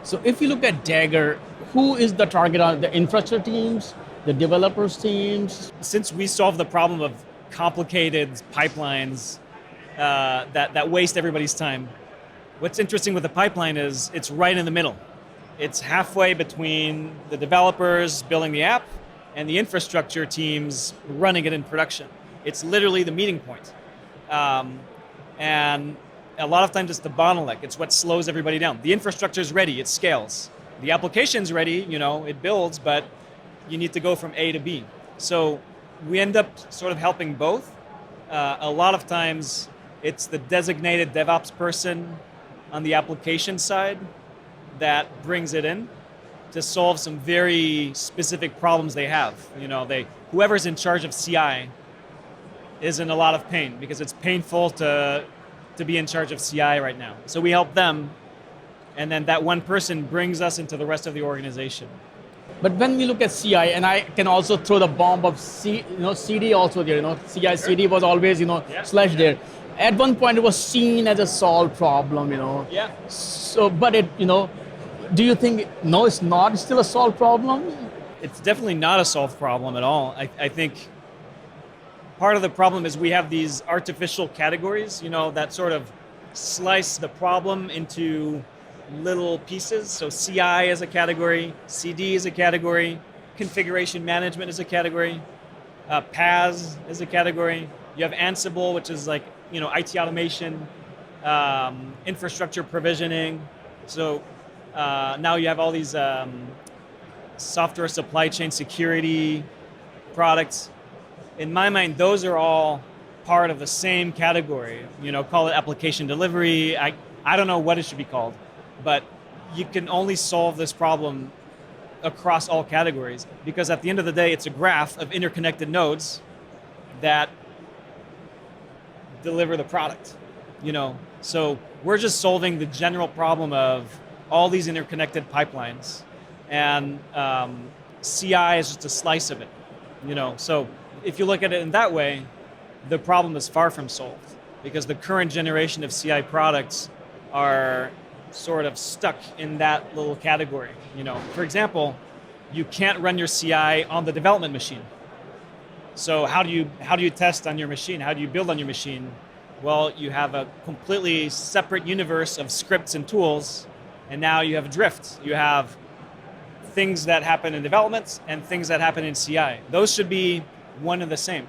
So if you look at Dagger, who is the target on the infrastructure teams, the developers teams? Since we solve the problem of complicated pipelines that waste everybody's time, what's interesting with the pipeline is it's right in the middle. It's halfway between the developers building the app and the infrastructure teams running it in production. It's literally the meeting point. And a lot of times it's the bottleneck. It's what slows everybody down. The infrastructure is ready, it scales. The application's ready, it builds, but you need to go from A to B. So we end up sort of helping both. A lot of times it's the designated DevOps person on the application side that brings it in to solve some very specific problems they have. Whoever's in charge of CI is in a lot of pain because it's painful to be in charge of CI right now. So we help them, and then that one person brings us into the rest of the organization. But when we look at CI, and I can also throw the bomb of CD also there. CI CD was always slash there. At one point, it was seen as a solved problem. Yeah. So, but do you think no, it's not? It's still a solved problem? It's definitely not a solved problem at all. I think part of the problem is we have these artificial categories, that sort of slice the problem into little pieces. So CI is a category, CD is a category, configuration management is a category, PaaS is a category. You have Ansible, which is like, IT automation, infrastructure provisioning. So now you have all these software supply chain security products. In my mind, those are all part of the same category. Call it application delivery. I don't know what it should be called, but you can only solve this problem across all categories because at the end of the day, it's a graph of interconnected nodes that deliver the product. So we're just solving the general problem of all these interconnected pipelines, and CI is just a slice of it. So if you look at it in that way, the problem is far from solved because the current generation of CI products are sort of stuck in that little category. For example, you can't run your CI on the development machine. So how do you test on your machine? How do you build on your machine? Well, you have a completely separate universe of scripts and tools, and now you have drift. You have things that happen in development and things that happen in CI. Those should be one and the same.